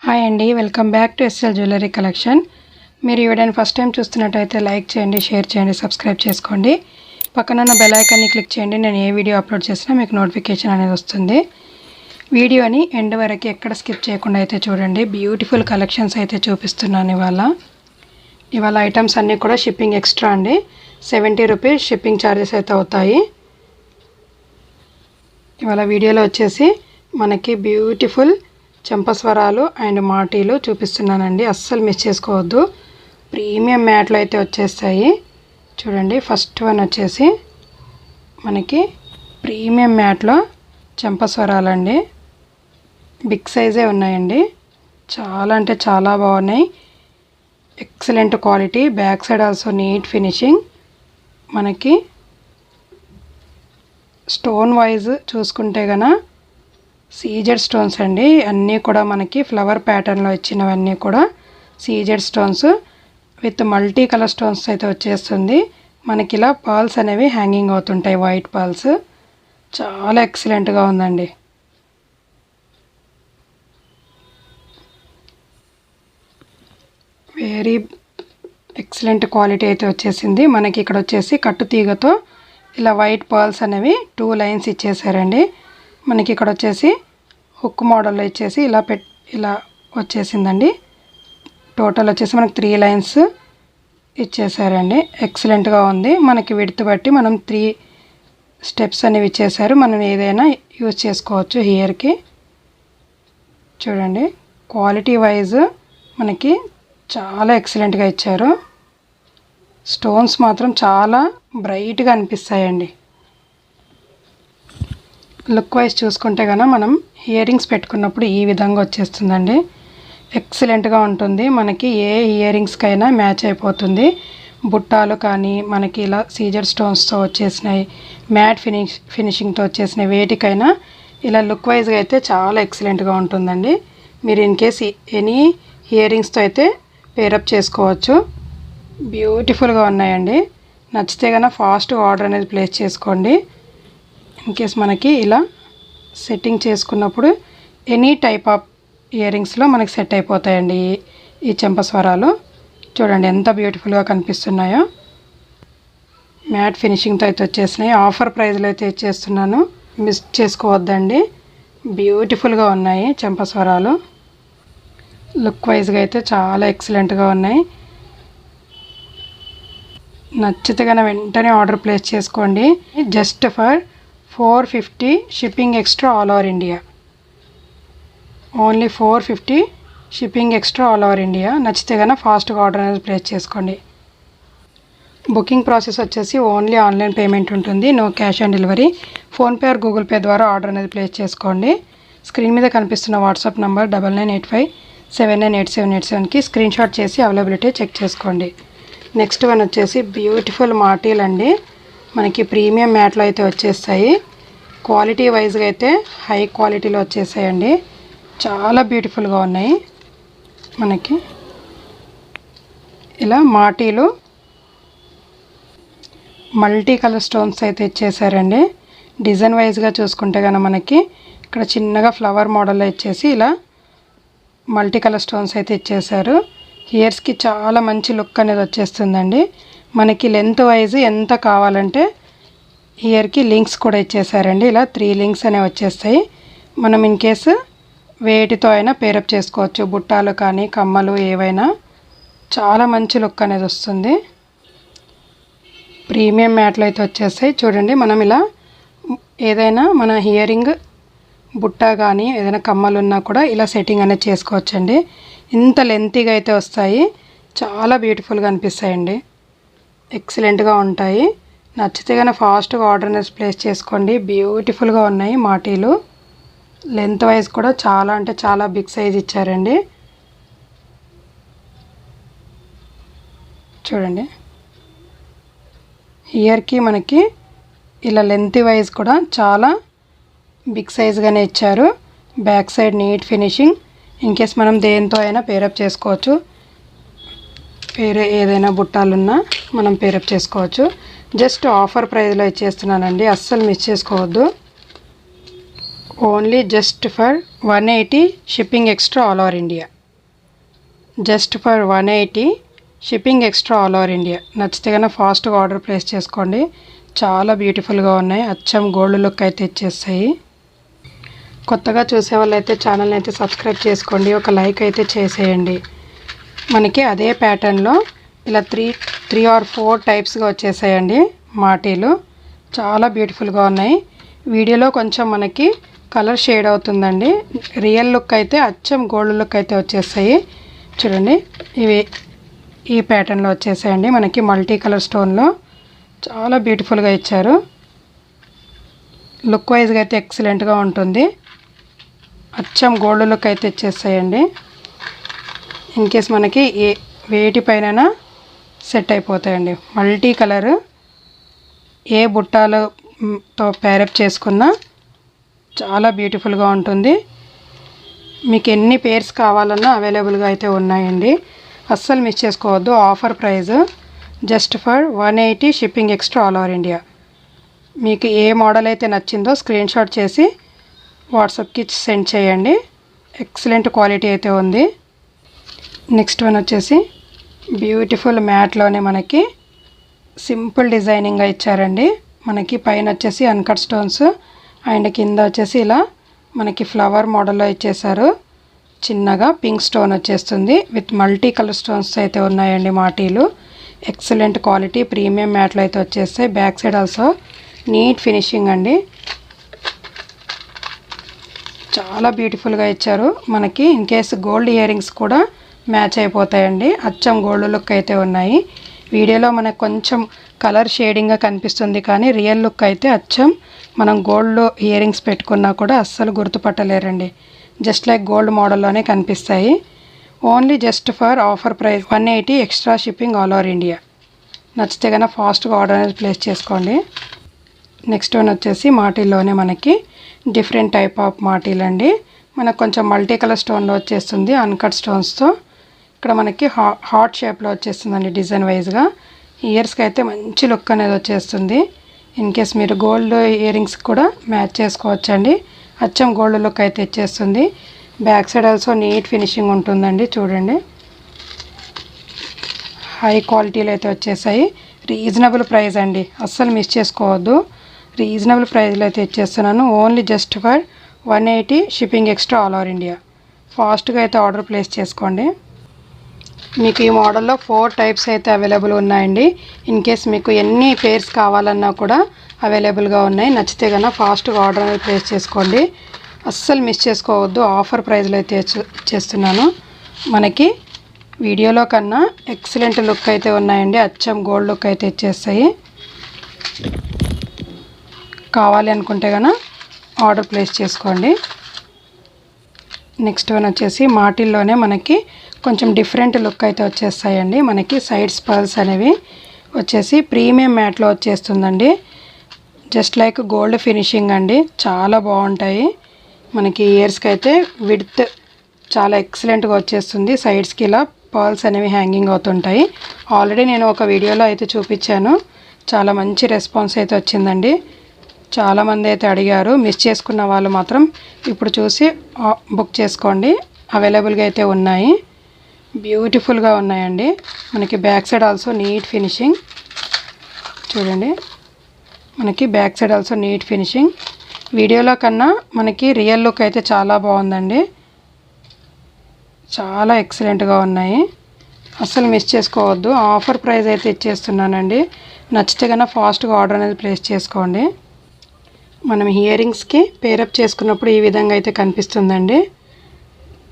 Hi అండి, welcome back to SL jewellery collection. మీరు ఈ వీడియోని ఫస్ట్ టైం చూస్తున్నట్టయితే లైక్ చేయండి, షేర్ చేయండి, సబ్స్క్రైబ్ చేసుకోండి. పక్కన ఉన్న బెల్ ఐకాన్ని క్లిక్ చేయండి. నేను ఏ వీడియో అప్లోడ్ చేసినా మీకు నోటిఫికేషన్ అనేది వస్తుంది. వీడియోని ఎండ్ వరకు ఎక్కడ స్కిప్ చేయకుండా అయితే చూడండి. బ్యూటిఫుల్ కలెక్షన్స్ అయితే చూపిస్తున్నాను ఇవాళ ఐటమ్స్ అన్నీ కూడా షిప్పింగ్ ఎక్స్ట్రా అండి. 70 రూపీస్ షిప్పింగ్ ఛార్జెస్ అయితే అవుతాయి. ఇవాళ వీడియోలో వచ్చేసి మనకి బ్యూటిఫుల్ చెంపస్వరాలు అండ్ మాటీలు చూపిస్తున్నానండి. అస్సలు మిస్ చేసుకోవద్దు. ప్రీమియం మ్యాట్లు అయితే వచ్చేస్తాయి. చూడండి, ఫస్ట్ వన్ వచ్చేసి మనకి ప్రీమియం మ్యాట్లో చెంపస్వరాలండి. బిగ్ సైజే ఉన్నాయండి. చాలా అంటే చాలా బాగున్నాయి. Excellent quality. Back side also neat finishing. మనకి స్టోన్ వైజ్ చూసుకుంటే గన సీజెడ్ స్టోన్స్ అండి. అన్నీ కూడా మనకి ఫ్లవర్ ప్యాటర్న్లో ఇచ్చినవన్నీ కూడా CZ stones with multi colour stones అయితే వచ్చేస్తుంది. మనకి ఇలా పర్ల్స్ అనేవి హ్యాంగింగ్ అవుతుంటాయి, వైట్ పర్ల్స్. చాలా ఎక్సలెంట్గా ఉందండి. వెరీ ఎక్సలెంట్ క్వాలిటీ అయితే వచ్చేసింది. మనకి ఇక్కడ వచ్చేసి కట్టు తీగతో ఇలా వైట్ పర్ల్స్ అనేవి 2 లైన్స్ ఇచ్చేసారండి. మనకి ఇక్కడ వచ్చేసి హుక్ మోడల్లో ఇచ్చేసి ఇలా వచ్చేసిందండి. టోటల్ వచ్చేసి మనకి 3 లైన్స్ ఇచ్చేసారండి. ఎక్సలెంట్గా ఉంది. మనకి విడ్త్ బట్టి మనం 3 స్టెప్స్ అనేవి ఇచ్చేసారు. మనం ఏదైనా యూజ్ చేసుకోవచ్చు హియర్కి. చూడండి, క్వాలిటీ వైజ్ మనకి చాలా ఎక్సలెంట్గా ఇచ్చారు. స్టోన్స్ మాత్రం చాలా బ్రైట్గా అనిపిస్తాయండి. లుక్ వైజ్ చూసుకుంటే కనుక మనం ఇయర్ రింగ్స్ పెట్టుకున్నప్పుడు ఈ విధంగా వచ్చేస్తుందండి. ఎక్సలెంట్గా ఉంటుంది. మనకి ఏ ఇయర్ రింగ్స్కైనా మ్యాచ్ అయిపోతుంది. బుట్టాలు కానీ మనకి ఇలా సీజర్ స్టోన్స్తో వచ్చేసినాయి, మ్యాట్ ఫినిషింగ్తో వచ్చేసినాయి, వేటికైనా ఇలా లుక్ వైజ్గా అయితే చాలా ఎక్సలెంట్గా ఉంటుందండి. మీరు ఇన్ కేస్ ఎనీ ఇయర్ రింగ్స్తో అయితే పేరప్ చేసుకోవచ్చు. బ్యూటిఫుల్గా ఉన్నాయండి. నచ్చితే కనుక ఫాస్ట్గా ఆర్డర్ అనేది ప్లేస్ చేసుకోండి. ఇన్ కేస్ మనకి ఇలా సెట్టింగ్ చేసుకున్నప్పుడు ఎనీ టైప్ ఆఫ్ ఇయర్ రింగ్స్లో మనకి సెట్ అయిపోతాయండి ఈ చెంపస్వరాలు. చూడండి ఎంత బ్యూటిఫుల్గా కనిపిస్తున్నాయో. మ్యాట్ ఫినిషింగ్తో అయితే వచ్చేసినాయి. ఆఫర్ ప్రైస్లో అయితే ఇచ్చేస్తున్నాను, మిస్ చేసుకోవద్దండి. బ్యూటిఫుల్గా ఉన్నాయి చెంపస్వరాలు. లుక్ వైజ్గా అయితే చాలా ఎక్సలెంట్గా ఉన్నాయి. నచ్చితే కనుక వెంటనే ఆర్డర్ ప్లేస్ చేసుకోండి. Just for 450 shipping extra all over India. Only 450 shipping extra all over India. నచ్చితే కనుక ఫాస్ట్గా ఆర్డర్ అనేది ప్లేస్ చేసుకోండి. బుకింగ్ ప్రాసెస్ వచ్చేసి ఓన్లీ ఆన్లైన్ పేమెంట్ ఉంటుంది. No cash on delivery. PhonePe or Google Pay ద్వారా ఆర్డర్ అనేది ప్లేస్ చేసుకోండి. స్క్రీన్ మీద కనిపిస్తున్న వాట్సాప్ నెంబర్ 9985798787కి స్క్రీన్ షాట్ చేసి అవైలబిలిటీ చెక్ చేసుకోండి. నెక్స్ట్ వన్ వచ్చేసి బ్యూటిఫుల్ మాటీల్ అండి. మనకి ప్రీమియం మ్యాట్లో అయితే వచ్చేస్తాయి. క్వాలిటీ వైజ్గా అయితే హై క్వాలిటీలో వచ్చేసాయండి. చాలా బ్యూటిఫుల్గా ఉన్నాయి. మనకి ఇలా మాటీలు మల్టీ కలర్ స్టోన్స్ అయితే ఇచ్చేసారండి. డిజైన్ వైజ్గా చూసుకుంటే కనుక మనకి ఇక్కడ చిన్నగా ఫ్లవర్ మోడల్లో ఇచ్చేసి ఇలా మల్టీ కలర్ స్టోన్స్ అయితే ఇచ్చేసారు. ఇయర్స్కి చాలా మంచి లుక్ అనేది వచ్చేస్తుందండి. మనకి లెంత్ వైజ్ ఎంత కావాలంటే ఇయర్కి లింక్స్ కూడా ఇచ్చేసారండి. ఇలా 3 లింక్స్ అనేవి వచ్చేస్తాయి. మనం ఇన్ కేసు వేటితో అయినా పేరప్ చేసుకోవచ్చు. బుట్టాలు కానీ కమ్మలు ఏవైనా. చాలా మంచి లుక్ అనేది వస్తుంది. ప్రీమియం మ్యాట్లు అయితే వచ్చేస్తాయి. చూడండి, మనం ఇలా ఏదైనా మన ఇయరింగ్ బుట్ట కానీ ఏదైనా కమ్మలు ఉన్నా కూడా ఇలా సెట్టింగ్ అనేది చేసుకోవచ్చండి. ఇంత లెంతీగా అయితే వస్తాయి. చాలా బ్యూటిఫుల్గా అనిపిస్తాయండి. ఎక్సలెంట్గా ఉంటాయి. నచ్చితే కనుక ఫాస్ట్గా ఆర్డర్ అనేది ప్లేస్ చేసుకోండి. బ్యూటిఫుల్గా ఉన్నాయి మాటీలు. లెంత్ వైజ్ కూడా చాలా అంటే చాలా బిగ్ సైజ్ ఇచ్చారండి. చూడండి, ఇయర్కి మనకి ఇలా లెంత్ వైజ్ కూడా చాలా బిగ్ సైజ్గానే ఇచ్చారు. Back side neat finishing. In case మనం దేంతో అయినా పేరప్ చేసుకోవచ్చు. వేరే ఏదైనా బుట్టాలున్నా మనం పేరప్ చేసుకోవచ్చు. జస్ట్ ఆఫర్ ప్రైస్లో ఇచ్చేస్తున్నానండి. అస్సలు మిస్ చేసుకోవద్దు. Only just for 180 shipping extra all over India. Just for 180, shipping extra all over India. నచ్చితే కన్నా ఫాస్ట్గా ఆర్డర్ ప్లేస్ చేసుకోండి. చాలా బ్యూటిఫుల్గా ఉన్నాయి. అచ్చం గోల్డ్ లుక్ అయితే ఇచ్చేస్తాయి. కొత్తగా చూసే వాళ్ళు అయితే ఛానల్ని అయితే సబ్స్క్రైబ్ చేసుకోండి. ఒక లైక్ అయితే చేసేయండి. మనకి అదే ప్యాటర్న్లో ఇలా త్రీ ఆర్ 4 టైప్స్గా వచ్చేసాయండి మాటీలు. చాలా బ్యూటిఫుల్గా ఉన్నాయి. వీడియోలో కొంచెం మనకి కలర్ షేడ్ అవుతుందండి. రియల్ లుక్ అయితే అచ్చం గోల్డ్ లుక్ అయితే వచ్చేస్తాయి. చూడండి, ఇవి ఈ ప్యాటర్న్లో వచ్చేసాయండి. మనకి మల్టీ కలర్ స్టోన్లో చాలా బ్యూటిఫుల్గా ఇచ్చారు. లుక్ వైజ్గా అయితే ఎక్సలెంట్గా ఉంటుంది. అచ్చం గోల్డ్ లుక్ అయితే ఇచ్చేస్తాయండి. ఇన్ కేస్ మనకి వేటి పైన సెట్ అయిపోతాయండి. మల్టీ కలర్ ఏ బుట్టాలతో ప్యారప్ చేసుకున్నా చాలా బ్యూటిఫుల్గా ఉంటుంది. మీకు ఎన్ని పేర్స్ కావాలన్నా అవైలబుల్గా అయితే ఉన్నాయండి. అస్సలు మిస్ చేసుకోవద్దు. Offer price just for 180, shipping extra all over India. మీకు ఏ మోడల్ అయితే నచ్చిందో స్క్రీన్ షాట్ చేసి వాట్సాప్కి సెండ్ చేయండి. ఎక్సలెంట్ క్వాలిటీ అయితే ఉంది. నెక్స్ట్ వన్ వచ్చేసి బ్యూటిఫుల్ మ్యాట్లోనే మనకి సింపుల్ డిజైనింగ్గా ఇచ్చారండి. మనకి పైన వచ్చేసి అన్కట్ స్టోన్స్ అండ్ కింద వచ్చేసి ఇలా మనకి ఫ్లవర్ మోడల్లో ఇచ్చేసారు. చిన్నగా పింక్ స్టోన్ వచ్చేస్తుంది. విత్ మల్టీ కలర్ స్టోన్స్ అయితే ఉన్నాయండి మాటీలు. ఎక్సలెంట్ క్వాలిటీ ప్రీమియం మ్యాట్లు అయితే వచ్చేస్తాయి. Back side also neat finishing అండి. చాలా బ్యూటిఫుల్గా ఇచ్చారు. మనకి in case gold earrings కూడా మ్యాచ్ అయిపోతాయండి. అచ్చం గోల్డ్ లుక్ అయితే ఉన్నాయి. వీడియోలో మనకు కొంచెం కలర్ షేడింగ్గా కనిపిస్తుంది, కానీ రియల్ లుక్ అయితే అచ్చం మనం గోల్డ్ ఇయర్ రింగ్స్ పెట్టుకున్నా కూడా అస్సలు గుర్తుపట్టలేరండి. జస్ట్ లైక్ గోల్డ్ మోడల్లోనే కనిపిస్తాయి. Only just for offer price 180, extra shipping all over India. నచ్చితే కన్నా ఫాస్ట్గా ఆర్డర్ అనేది ప్లేస్ చేసుకోండి. నెక్స్ట్ వన్ వచ్చేసి మాటీల్లోనే మనకి డిఫరెంట్ టైప్ ఆఫ్ మాటీల్ అండి. మనకు కొంచెం మల్టీ కలర్ స్టోన్లో వచ్చేస్తుంది అన్కట్ స్టోన్స్తో. ఇక్కడ మనకి హార్ట్ షేప్లో వచ్చేస్తుందండి డిజైన్ వైజ్గా. ఇయర్స్కి అయితే మంచి లుక్ అనేది వచ్చేస్తుంది. ఇన్ కేస్ మీరు గోల్డ్ ఇయర్ రింగ్స్ కూడా మ్యాచ్ చేసుకోవచ్చండి. అచ్చం గోల్డ్ లుక్ అయితే ఇచ్చేస్తుంది. Back side also neat finishing ఉంటుందండి. చూడండి, హై క్వాలిటీలో అయితే వచ్చేసాయి. రీజనబుల్ ప్రైస్ అండి, అస్సలు మిస్ చేసుకోవద్దు. రీజనబుల్ ప్రైస్లో అయితే ఇచ్చేస్తున్నాను. Only just for 180, shipping extra all over India. ఫాస్ట్గా అయితే ఆర్డర్ ప్లేస్ చేసుకోండి. మీకు ఈ మోడల్లో 4 టైప్స్ అయితే అవైలబుల్ ఉన్నాయండి. ఇన్ కేస్ మీకు ఎన్ని పేర్స్ కావాలన్నా కూడా అవైలబుల్గా ఉన్నాయి. నచ్చితే కన్నా ఫాస్ట్గా ఆర్డర్ అనేది ప్లేస్ చేసుకోండి. అస్సలు మిస్ చేసుకోవద్దు. ఆఫర్ ప్రైస్లో అయితే ఇచ్చేస్తున్నాను. మనకి వీడియోలో కన్నా ఎక్సలెంట్ లుక్ అయితే ఉన్నాయండి. అచ్చం గోల్డ్ లుక్ అయితే ఇచ్చేస్తాయి. కావాలి అనుకుంటే కన్నా ఆర్డర్ ప్లేస్ చేసుకోండి. నెక్స్ట్ వన్ వచ్చేసి మాటిల్లోనే మనకి కొంచెం డిఫరెంట్ లుక్ అయితే వచ్చేస్తాయండి. మనకి సైడ్స్ పర్ల్స్ అనేవి వచ్చేసి ప్రీమియం మ్యాట్లో వచ్చేస్తుందండి. జస్ట్ లైక్ గోల్డ్ ఫినిషింగ్ అండి. చాలా బాగుంటాయి. మనకి ఇయర్స్కి అయితే విడ్త్ చాలా ఎక్సలెంట్గా వచ్చేస్తుంది. సైడ్స్కి ఇలా పర్ల్స్ అనేవి హ్యాంగింగ్ అవుతుంటాయి. ఆల్రెడీ నేను ఒక వీడియోలో అయితే చూపించాను. చాలా మంచి రెస్పాన్స్ అయితే వచ్చిందండి. చాలామంది అయితే అడిగారు. మిస్ చేసుకున్న వాళ్ళు మాత్రం ఇప్పుడు చూసి బుక్ చేసుకోండి. అవైలబుల్గా అయితే ఉన్నాయి. బ్యూటిఫుల్గా ఉన్నాయండి. మనకి back side also neat finishing. చూడండి, మనకి back side also neat finishing. వీడియోలో కన్నా మనకి రియల్ లుక్ అయితే చాలా బాగుందండి. చాలా ఎక్సలెంట్గా ఉన్నాయి. అస్సలు మిస్ చేసుకోవద్దు. ఆఫర్ ప్రైస్ అయితే ఇచ్చేస్తున్నానండి. నచ్చితే కన్నా ఫాస్ట్గా ఆర్డర్ అనేది ప్లేస్ చేసుకోండి. మనం ఇయర్ రింగ్స్కి పేరప్ చేసుకున్నప్పుడు ఈ విధంగా అయితే కనిపిస్తుందండి.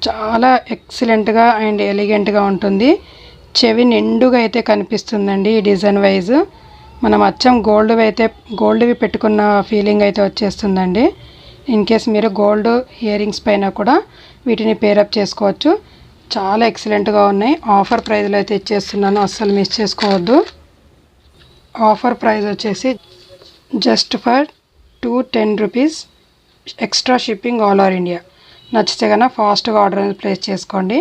చాలా ఎక్సలెంట్గా అండ్ ఎలిగెంట్గా ఉంటుంది. చెవి నిండుగా అయితే కనిపిస్తుందండి. ఈ డిజైన్ వైజ్ మనం అచ్చం గోల్డ్వి పెట్టుకున్న ఫీలింగ్ అయితే వచ్చేస్తుందండి. ఇన్ కేస్ మీరు గోల్డ్ ఇయర్ రింగ్స్ పైన కూడా వీటిని పేరప్ చేసుకోవచ్చు. చాలా ఎక్సలెంట్గా ఉన్నాయి. ఆఫర్ ప్రైస్లో అయితే ఇచ్చేస్తున్నాను. అస్సలు మిస్ చేసుకోవద్దు. ఆఫర్ ప్రైస్ వచ్చేసి just for 210 rupees, extra shipping all over India. నచ్చితే కన్నా ఫాస్ట్గా ఆర్డర్ అనేది ప్లేస్ చేసుకోండి.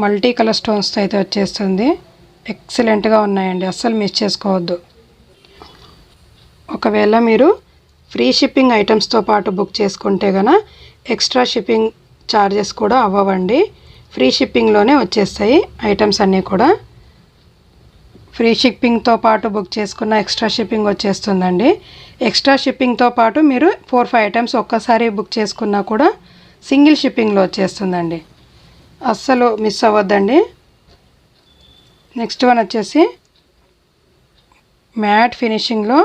మల్టీ కలర్ స్టోన్స్తో అయితే వచ్చేస్తుంది. ఎక్సలెంట్గా ఉన్నాయండి. అస్సలు మిస్ చేసుకోవద్దు. ఒకవేళ మీరు ఫ్రీ షిప్పింగ్ ఐటమ్స్తో పాటు బుక్ చేసుకుంటే కన్నా ఎక్స్ట్రా షిప్పింగ్ ఛార్జెస్ కూడా అవ్వవండి. ఫ్రీ షిప్పింగ్లోనే వచ్చేస్తాయి ఐటమ్స్ అన్నీ కూడా. ఫ్రీ షిప్పింగ్తో పాటు బుక్ చేసుకున్న ఎక్స్ట్రా షిప్పింగ్ వచ్చేస్తుందండి. ఎక్స్ట్రా షిప్పింగ్తో పాటు మీరు 4-5 ఐటమ్స్ ఒక్కసారి బుక్ చేసుకున్నా కూడా సింగిల్ షిప్పింగ్లో వచ్చేస్తుందండి. అస్సలు మిస్ అవ్వద్దండి. నెక్స్ట్ వన్ వచ్చేసి మ్యాట్ ఫినిషింగ్లో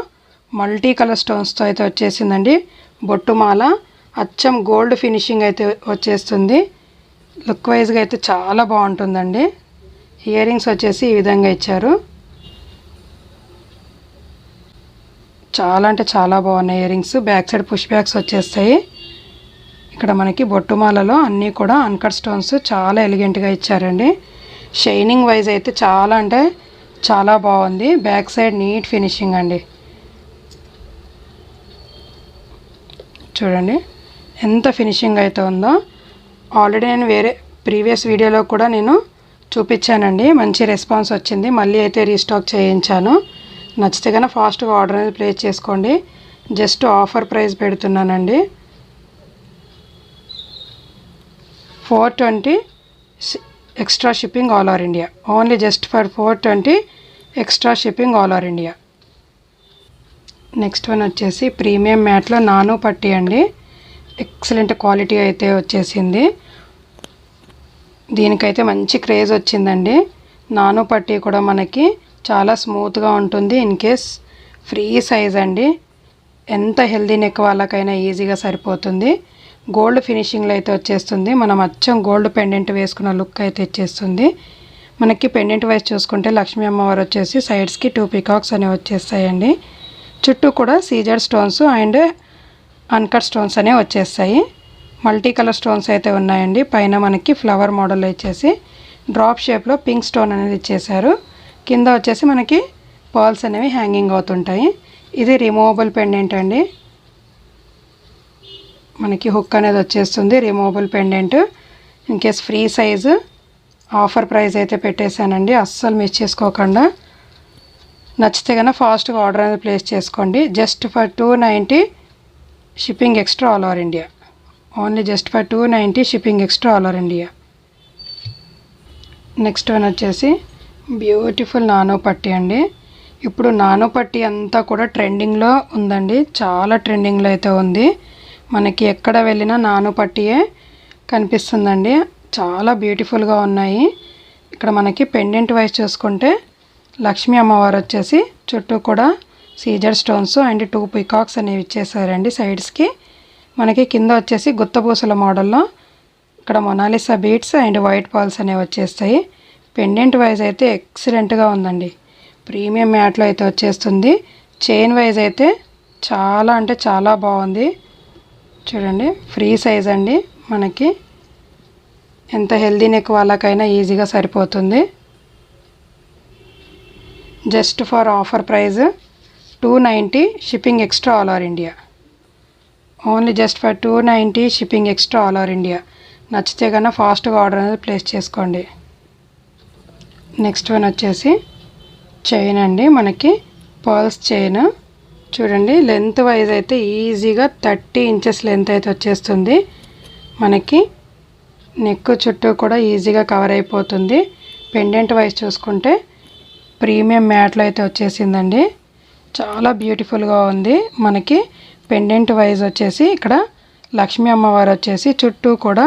మల్టీ కలర్ స్టోన్స్తో అయితే వచ్చేసిందండి. బొట్టుమాల అచ్చం గోల్డ్ ఫినిషింగ్ అయితే వచ్చేస్తుంది. లుక్ వైజ్గా అయితే చాలా బాగుంటుందండి. ఇయర్ రింగ్స్ వచ్చేసి ఈ విధంగా ఇచ్చారు. చాలా అంటే చాలా బాగున్నాయి ear rings. Back side push backs వచ్చేస్తాయి. ఇక్కడ మనకి బొట్టుమాలలో అన్నీ కూడా అన్కట్ స్టోన్స్ చాలా ఎలిగెంట్గా ఇచ్చారండి. షైనింగ్ వైజ్ అయితే చాలా అంటే చాలా బాగుంది. బ్యాక్ సైడ్ నీట్ ఫినిషింగ్ అండి. చూడండి ఎంత ఫినిషింగ్ అయితే ఉందో. ఆల్రెడీ నేను వేరే ప్రీవియస్ వీడియోలో కూడా నేను చూపించానండి. మంచి రెస్పాన్స్ వచ్చింది. మళ్ళీ అయితే రీస్టాక్ చేయించాను. నచ్చితే కనుక ఫాస్ట్గా ఆర్డర్ అనేది ప్లేస్ చేసుకోండి. జస్ట్ ఆఫర్ ప్రైస్ పెడుతున్నానండి. 420 extra shipping all over India. Only just for 420 extra shipping all over India. Next one వచ్చేసి ప్రీమియం మ్యాట్లో నాను పట్టీ అండి. ఎక్సలెంట్ క్వాలిటీ అయితే వచ్చేసింది. దీనికైతే మంచి క్రేజ్ వచ్చిందండి. నాను పట్టీ కూడా మనకి చాలా స్మూత్గా ఉంటుంది. ఇన్ కేస్ ఫ్రీ సైజ్ అండి. ఎంత హెల్దీ నెక్ వాళ్ళకైనా ఈజీగా సరిపోతుంది. గోల్డ్ ఫినిషింగ్లో అయితే వచ్చేస్తుంది. మనం అచ్చం గోల్డ్ పెండెంట్ వేసుకున్న లుక్ అయితే ఇచ్చేస్తుంది. మనకి పెండెంట్ వైజ్ చూసుకుంటే లక్ష్మీ అమ్మవారు వచ్చేసి సైడ్స్కి 2 పికాక్స్ అనేవి వచ్చేస్తాయండి. చుట్టూ కూడా CZ stones and uncut stones అనేవి వచ్చేస్తాయి. మల్టీ కలర్ స్టోన్స్ అయితే ఉన్నాయండి. పైన మనకి ఫ్లవర్ మోడల్ వచ్చేసి డ్రాప్ షేప్లో పింక్ స్టోన్ అనేది ఇచ్చేసారు. కింద వచ్చేసి మనకి పర్ల్స్ అనేవి హ్యాంగింగ్ అవుతుంటాయి. ఇది రిమూవబుల్ పెండెంట్ అండి. మనకి హుక్ అనేది వచ్చేస్తుంది. Removable pendant. In case free size offer price అయితే పెట్టేశానండి. అస్సలు మిస్ చేసుకోకుండా. నచ్చితే కనుక ఫాస్ట్గా ఆర్డర్ అనేది ప్లేస్ చేసుకోండి. Just for 290 shipping extra all over India. Only just for 290 shipping extra all over India. Next one వచ్చేసి బ్యూటిఫుల్ నానో పట్టీ అండి. ఇప్పుడు నానో పట్టీ అంతా కూడా ట్రెండింగ్లో ఉందండి. చాలా ట్రెండింగ్లో అయితే ఉంది. మనకి ఎక్కడ వెళ్ళినా నానో పట్టీయే కనిపిస్తుందండి. చాలా బ్యూటిఫుల్గా ఉన్నాయి. ఇక్కడ మనకి పెండెంట్ వైజ్ చూసుకుంటే లక్ష్మీ అమ్మవారు వచ్చేసి చుట్టూ కూడా సీజర్ స్టోన్స్ అండ్ 2 పికాక్స్ అనేవి ఇచ్చేసారండి సైడ్స్కి. మనకి కింద వచ్చేసి గుత్తపూసల మోడల్లో ఇక్కడ Mona Lisa beads and white pearls అనేవి వచ్చేస్తాయి. పెండెంట్ వైజ్ అయితే ఎక్సలెంట్గా ఉందండి. ప్రీమియం మ్యాట్లో అయితే వచ్చేస్తుంది. చైన్ వైజ్ అయితే చాలా అంటే చాలా బాగుంది. చూడండి ఫ్రీ సైజ్ అండి. మనకి ఎంత హెల్దీ నెక్ వాళ్ళకైనా ఈజీగా సరిపోతుంది. Just for offer praise 290 shipping extra all over India. Only just for 290 shipping extra all over India. నచ్చితే కన్నా ఫాస్ట్గా ఆర్డర్ అనేది ప్లేస్ చేసుకోండి. నెక్స్ట్ వన్ వచ్చేసి చైన్ అండి. మనకి పర్ల్స్ చైన్. చూడండి లెంత్ వైజ్ అయితే ఈజీగా 30 ఇంచెస్ లెంత్ అయితే వచ్చేస్తుంది. మనకి నెక్ చుట్టూ కూడా ఈజీగా కవర్ అయిపోతుంది. పెండెంట్ వైజ్ చూసుకుంటే ప్రీమియం మ్యాట్లో అయితే వచ్చేసిందండి. చాలా బ్యూటిఫుల్గా ఉంది. మనకి పెండెంట్ వైజ్ వచ్చేసి ఇక్కడ లక్ష్మీ అమ్మవారు వచ్చేసి చుట్టూ కూడా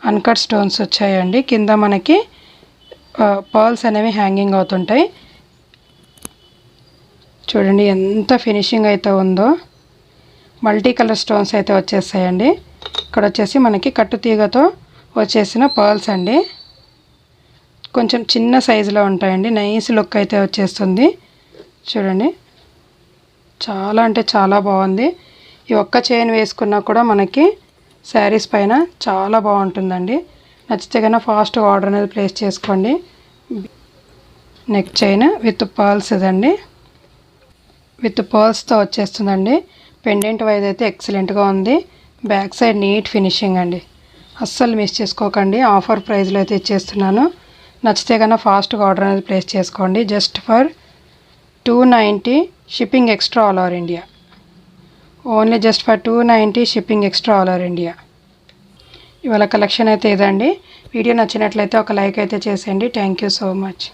అన్కట్ స్టోన్స్ వచ్చాయండి. కింద మనకి పర్ల్స్ అనేవి హ్యాంగింగ్ అవుతుంటాయి. చూడండి ఎంత ఫినిషింగ్ అయితే ఉందో. మల్టీ కలర్ స్టోన్స్ అయితే వచ్చేస్తాయండి. ఇక్కడ వచ్చేసి మనకి కట్టుతీగతో వచ్చేసిన పర్ల్స్ అండి. కొంచెం చిన్న సైజులో ఉంటాయండి. నైస్ లుక్ అయితే వచ్చేస్తుంది. చూడండి చాలా అంటే చాలా బాగుంది. ఈ ఒక్క చైన్ వేసుకున్నా కూడా మనకి శారీస్ పైన చాలా బాగుంటుందండి. నచ్చితే కన్నా ఫాస్ట్గా ఆర్డర్ అనేది ప్లేస్ చేసుకోండి. నెక్ చైన్ విత్ పర్ల్స్ ఇదండి. విత్ పర్ల్స్తో వచ్చేస్తుందండి. పెండెంట్ వైజ్ అయితే ఎక్సలెంట్గా ఉంది. బ్యాక్ సైడ్ నీట్ ఫినిషింగ్ అండి. అస్సలు మిస్ చేసుకోకండి. ఆఫర్ ప్రైస్లో అయితే ఇచ్చేస్తున్నాను. నచ్చితే కన్నా ఫాస్ట్గా ఆర్డర్ అనేది ప్లేస్ చేసుకోండి. Just for 290 shipping extra all over India. Only just for 290 shipping extra all over India. ఇవాళ కలెక్షన్ అయితే ఇదండి. వీడియో నచ్చినట్లయితే ఒక లైక్ అయితే చేసేయండి. Thank you so much.